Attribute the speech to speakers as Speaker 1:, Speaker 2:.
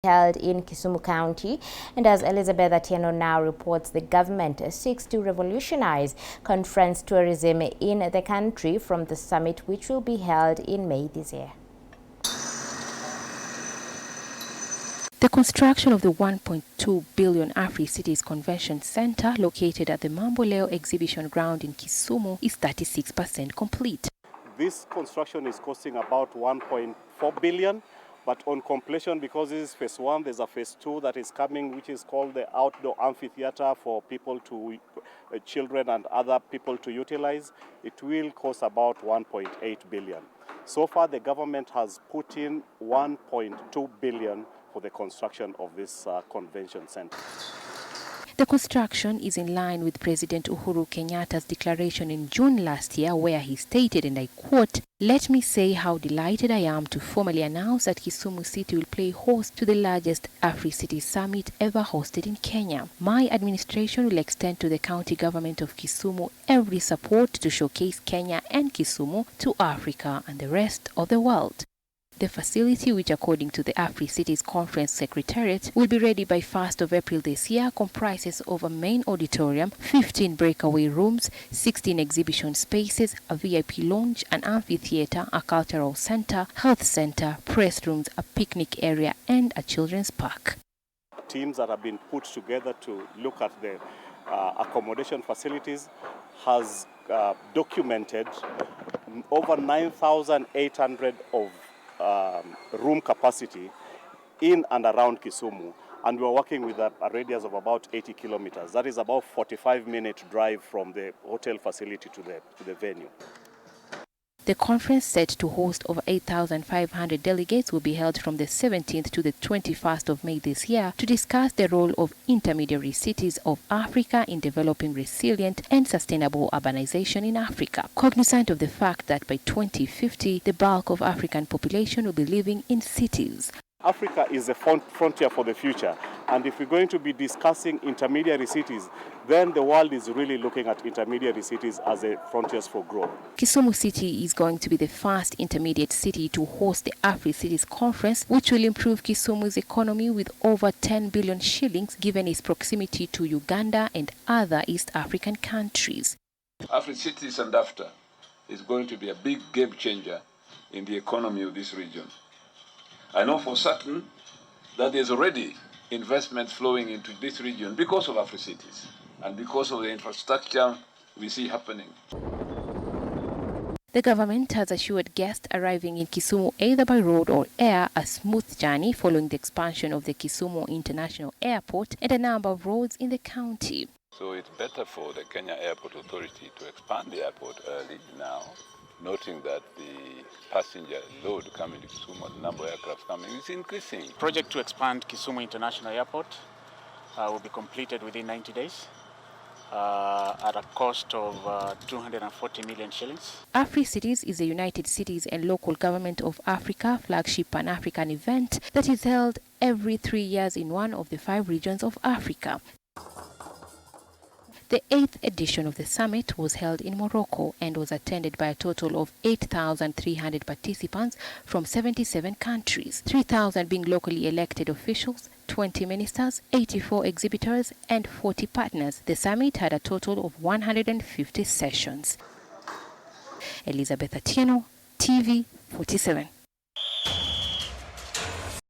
Speaker 1: held in Kisumu County, and as Elizabeth Atieno now reports, the government seeks to revolutionize conference tourism in the country from the summit, which will be held in May this year.
Speaker 2: The construction of the 1.2 billion Afri-Cities Convention Center located at the Mamboleo exhibition ground in Kisumu is 36% complete.
Speaker 3: This construction is costing about 1.4 billion. But on completion, because this is phase 1, there's a phase 2 that is coming, which is called the outdoor amphitheater for people to, children and other people to utilize. It will cost about 1.8 billion. So far, the government has put in 1.2 billion for the construction of this convention center.
Speaker 2: The construction is in line with President Uhuru Kenyatta's declaration in June last year, where he stated, and I quote, "Let me say how delighted I am to formally announce that Kisumu City will play host to the largest Afri-Cities summit ever hosted in Kenya. My administration will extend to the county government of Kisumu every support to showcase Kenya and Kisumu to Africa and the rest of the world." The facility, which according to the Afri-Cities Conference Secretariat will be ready by 1st of April this year, comprises of a main auditorium, 15 breakaway rooms, 16 exhibition spaces, a VIP lounge, an amphitheater, a cultural center, health center, press rooms, a picnic area, and a children's park.
Speaker 3: Teams that have been put together to look at the accommodation facilities has documented over 9,800 of room capacity in and around Kisumu, and we're working with a radius of about 80 kilometers. That is about 45-minute drive from the hotel facility to the venue.
Speaker 2: The conference, set to host over 8,500 delegates, will be held from the 17th to the 21st of May this year to discuss the role of intermediary cities of Africa in developing resilient and sustainable urbanization in Africa, cognizant of the fact that by 2050, the bulk of African population will be living in cities.
Speaker 3: Africa is the frontier for the future, and if we're going to be discussing intermediary cities, then the world is really looking at intermediary cities as a frontiers for growth.
Speaker 2: Kisumu City is going to be the first intermediate city to host the Afri-Cities Conference, which will improve Kisumu's economy with over 10 billion shillings given its proximity to Uganda and other East African countries.
Speaker 4: Afri-Cities and after is going to be a big game changer in the economy of this region. I know for certain that there's already investment flowing into this region because of Afri-Cities and because of the infrastructure we see happening.
Speaker 2: The government has assured guests arriving in Kisumu either by road or air a smooth journey following the expansion of the Kisumu International Airport and a number of roads in the county.
Speaker 5: So it's better for the Kenya Airport Authority to expand the airport early now, noting that the passenger load coming to Kisumu, the number of aircraft coming, is increasing.
Speaker 6: Project to expand Kisumu International Airport will be completed within 90 days at a cost of 240 million shillings.
Speaker 2: Afri-Cities is the United Cities and Local Government of Africa flagship Pan-African event that is held every 3 years in one of the 5 regions of Africa. The 8th edition of the summit was held in Morocco and was attended by a total of 8,300 participants from 77 countries, 3,000 being locally elected officials, 20 ministers, 84 exhibitors, and 40 partners. The summit had a total of 150 sessions. Elizabeth Atieno, TV 47.